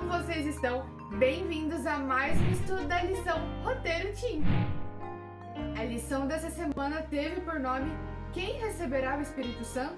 como vocês estão? Bem-vindos a mais um estudo da lição Roteiro Team. A lição dessa semana teve por nome Quem receberá o Espírito Santo?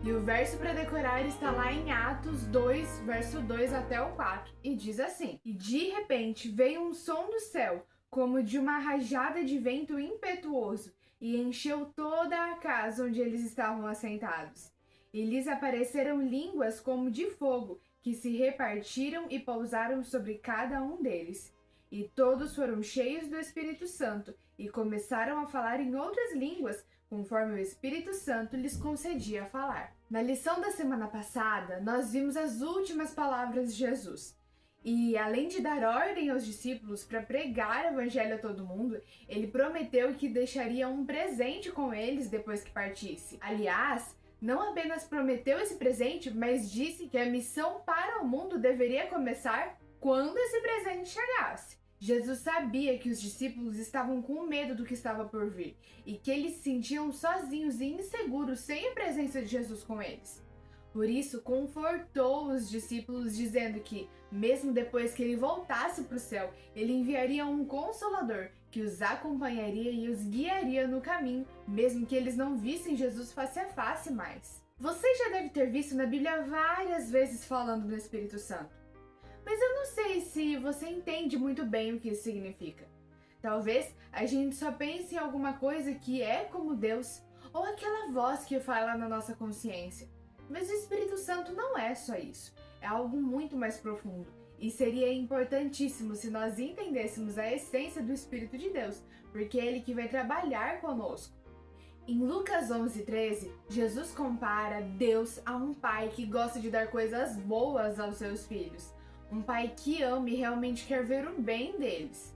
E o verso para decorar está lá em Atos 2, verso 2 até o 4, e diz assim: E de repente veio um som do céu, como de uma rajada de vento impetuoso, e encheu toda a casa onde eles estavam assentados. E lhes apareceram línguas como de fogo, que se repartiram e pousaram sobre cada um deles. E todos foram cheios do Espírito Santo, e começaram a falar em outras línguas, conforme o Espírito Santo lhes concedia falar. Na lição da semana passada, nós vimos as últimas palavras de Jesus. E além de dar ordem aos discípulos para pregar o evangelho a todo mundo, ele prometeu que deixaria um presente com eles depois que partisse. Aliás, não apenas prometeu esse presente, mas disse que a missão para o mundo deveria começar quando esse presente chegasse. Jesus sabia que os discípulos estavam com medo do que estava por vir e que eles se sentiam sozinhos e inseguros sem a presença de Jesus com eles. Por isso, confortou os discípulos dizendo que, mesmo depois que ele voltasse para o céu, ele enviaria um Consolador que os acompanharia e os guiaria no caminho, mesmo que eles não vissem Jesus face a face mais. Você já deve ter visto na Bíblia várias vezes falando do Espírito Santo, mas eu não sei se você entende muito bem o que isso significa. Talvez a gente só pense em alguma coisa que é como Deus, ou aquela voz que fala na nossa consciência. Mas o Espírito Santo não é só isso, é algo muito mais profundo. E seria importantíssimo se nós entendêssemos a essência do Espírito de Deus, porque é Ele que vai trabalhar conosco. Em Lucas 11:13, Jesus compara Deus a um pai que gosta de dar coisas boas aos seus filhos. Um pai que ama e realmente quer ver o bem deles.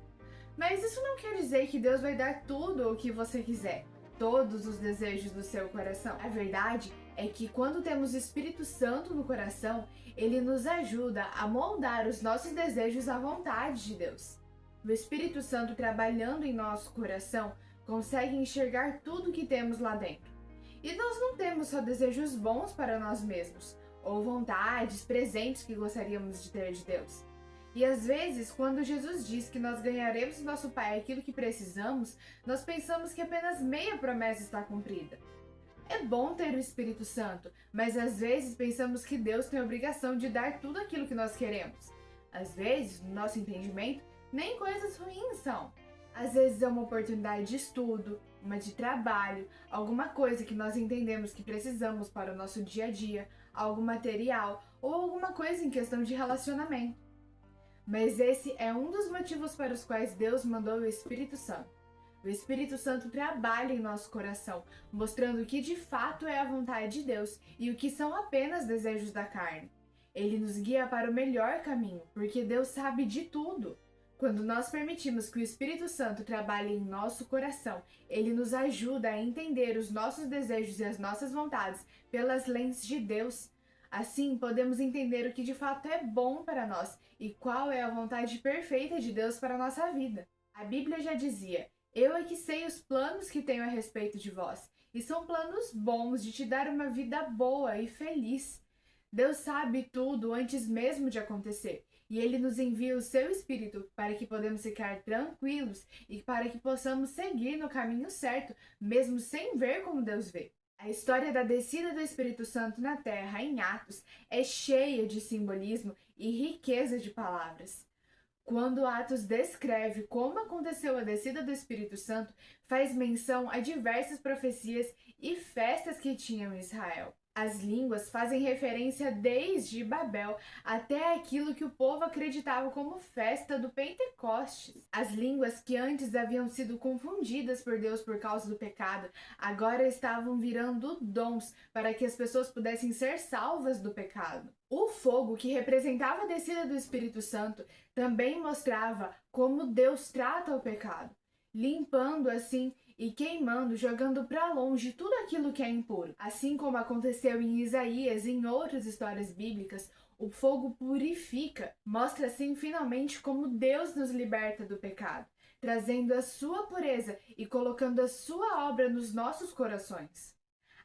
Mas isso não quer dizer que Deus vai dar tudo o que você quiser, todos os desejos do seu coração. A verdade é que quando temos o Espírito Santo no coração, ele nos ajuda a moldar os nossos desejos à vontade de Deus. O Espírito Santo trabalhando em nosso coração consegue enxergar tudo que temos lá dentro. E nós não temos só desejos bons para nós mesmos, ou vontades, presentes que gostaríamos de ter de Deus. E às vezes, quando Jesus diz que nós ganharemos do nosso Pai aquilo que precisamos, nós pensamos que apenas meia promessa está cumprida. É bom ter o Espírito Santo, mas às vezes pensamos que Deus tem a obrigação de dar tudo aquilo que nós queremos. Às vezes, no nosso entendimento, nem coisas ruins são. Às vezes é uma oportunidade de estudo, uma de trabalho, alguma coisa que nós entendemos que precisamos para o nosso dia a dia, algo material ou alguma coisa em questão de relacionamento. Mas esse é um dos motivos para os quais Deus mandou o Espírito Santo. O Espírito Santo trabalha em nosso coração, mostrando o que de fato é a vontade de Deus e o que são apenas desejos da carne. Ele nos guia para o melhor caminho, porque Deus sabe de tudo. Quando nós permitimos que o Espírito Santo trabalhe em nosso coração, ele nos ajuda a entender os nossos desejos e as nossas vontades pelas lentes de Deus. Assim, podemos entender o que de fato é bom para nós e qual é a vontade perfeita de Deus para a nossa vida. A Bíblia já dizia: Eu é que sei os planos que tenho a respeito de vós, e são planos bons de te dar uma vida boa e feliz. Deus sabe tudo antes mesmo de acontecer, e Ele nos envia o seu Espírito para que podemos ficar tranquilos e para que possamos seguir no caminho certo, mesmo sem ver como Deus vê. A história da descida do Espírito Santo na Terra em Atos é cheia de simbolismo e riqueza de palavras. Quando Atos descreve como aconteceu a descida do Espírito Santo, faz menção a diversas profecias e festas que tinham em Israel. As línguas fazem referência desde Babel até aquilo que o povo acreditava como festa do Pentecostes. As línguas que antes haviam sido confundidas por Deus por causa do pecado, agora estavam virando dons para que as pessoas pudessem ser salvas do pecado. O fogo, que representava a descida do Espírito Santo, também mostrava como Deus trata o pecado, limpando assim e queimando, jogando para longe tudo aquilo que é impuro. Assim como aconteceu em Isaías e em outras histórias bíblicas, o fogo purifica, mostra assim finalmente como Deus nos liberta do pecado, trazendo a sua pureza e colocando a sua obra nos nossos corações.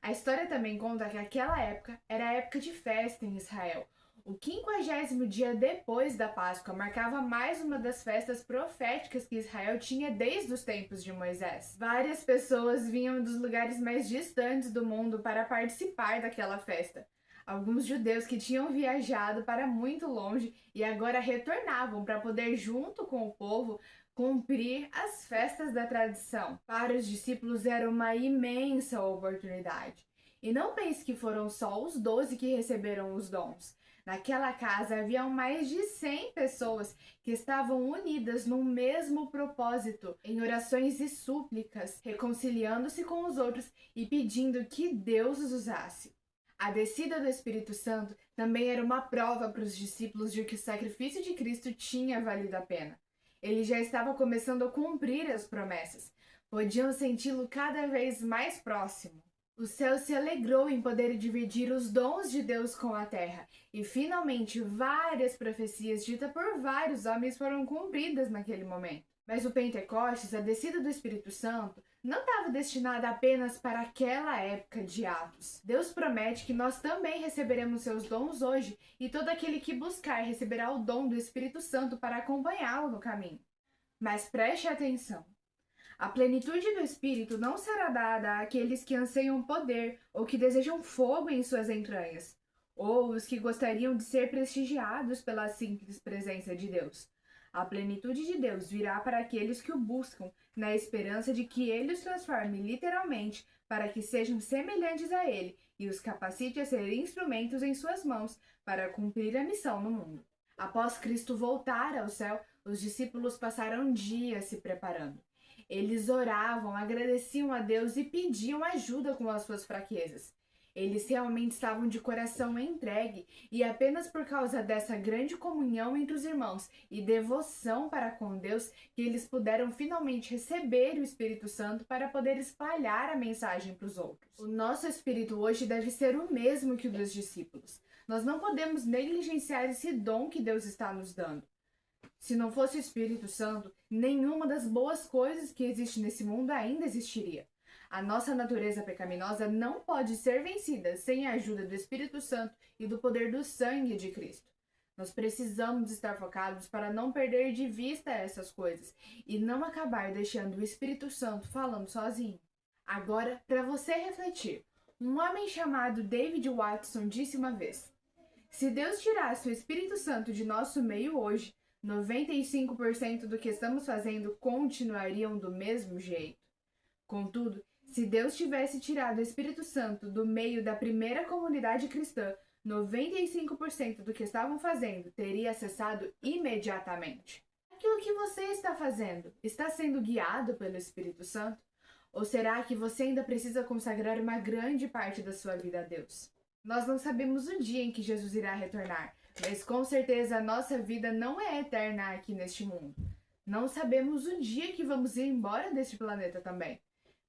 A história também conta que aquela época era a época de festa em Israel. O 50º dia depois da Páscoa marcava mais uma das festas proféticas que Israel tinha desde os tempos de Moisés. Várias pessoas vinham dos lugares mais distantes do mundo para participar daquela festa. Alguns judeus que tinham viajado para muito longe e agora retornavam para poder, junto com o povo, cumprir as festas da tradição. Para os discípulos era uma imensa oportunidade. E não pense que foram só os 12 que receberam os dons. Naquela casa haviam mais de 100 pessoas que estavam unidas num mesmo propósito, em orações e súplicas, reconciliando-se com os outros e pedindo que Deus os usasse. A descida do Espírito Santo também era uma prova para os discípulos de que o sacrifício de Cristo tinha valido a pena. Ele já estava começando a cumprir as promessas. Podiam senti-lo cada vez mais próximo. O céu se alegrou em poder dividir os dons de Deus com a terra, e finalmente várias profecias ditas por vários homens foram cumpridas naquele momento. Mas o Pentecostes, a descida do Espírito Santo, não estava destinada apenas para aquela época de Atos. Deus promete que nós também receberemos seus dons hoje, e todo aquele que buscar receberá o dom do Espírito Santo para acompanhá-lo no caminho. Mas preste atenção. A plenitude do Espírito não será dada àqueles que anseiam poder ou que desejam fogo em suas entranhas, ou os que gostariam de ser prestigiados pela simples presença de Deus. A plenitude de Deus virá para aqueles que o buscam, na esperança de que Ele os transforme literalmente para que sejam semelhantes a Ele e os capacite a ser instrumentos em suas mãos para cumprir a missão no mundo. Após Cristo voltar ao céu, os discípulos passaram dias se preparando. Eles oravam, agradeciam a Deus e pediam ajuda com as suas fraquezas. Eles realmente estavam de coração entregue, e apenas por causa dessa grande comunhão entre os irmãos e devoção para com Deus que eles puderam finalmente receber o Espírito Santo para poder espalhar a mensagem para os outros. O nosso espírito hoje deve ser o mesmo que o dos discípulos. Nós não podemos negligenciar esse dom que Deus está nos dando. Se não fosse o Espírito Santo, nenhuma das boas coisas que existe nesse mundo ainda existiria. A nossa natureza pecaminosa não pode ser vencida sem a ajuda do Espírito Santo e do poder do sangue de Cristo. Nós precisamos estar focados para não perder de vista essas coisas e não acabar deixando o Espírito Santo falando sozinho. Agora, para você refletir, um homem chamado David Watson disse uma vez: se Deus tirasse o Espírito Santo de nosso meio hoje, 95% do que estamos fazendo continuariam do mesmo jeito. Contudo, se Deus tivesse tirado o Espírito Santo do meio da primeira comunidade cristã, 95% do que estavam fazendo teria cessado imediatamente. Aquilo que você está fazendo está sendo guiado pelo Espírito Santo? Ou será que você ainda precisa consagrar uma grande parte da sua vida a Deus? Nós não sabemos o dia em que Jesus irá retornar, mas com certeza a nossa vida não é eterna aqui neste mundo. Não sabemos o dia que vamos ir embora deste planeta também.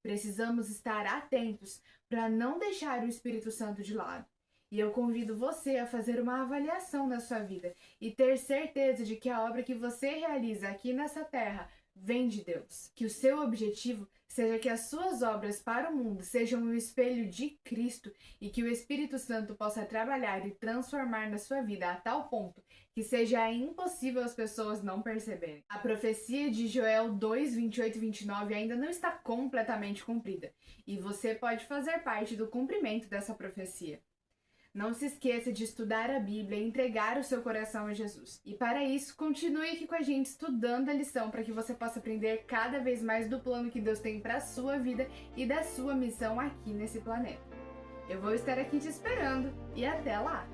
Precisamos estar atentos para não deixar o Espírito Santo de lado. E eu convido você a fazer uma avaliação na sua vida e ter certeza de que a obra que você realiza aqui nessa terra vem de Deus. Que o seu objetivo seja que as suas obras para o mundo sejam um espelho de Cristo e que o Espírito Santo possa trabalhar e transformar na sua vida a tal ponto que seja impossível as pessoas não perceberem. A profecia de Joel 2, 28 e 29 ainda não está completamente cumprida e você pode fazer parte do cumprimento dessa profecia. Não se esqueça de estudar a Bíblia e entregar o seu coração a Jesus. E para isso, continue aqui com a gente estudando a lição para que você possa aprender cada vez mais do plano que Deus tem para a sua vida e da sua missão aqui nesse planeta. Eu vou estar aqui te esperando e até lá!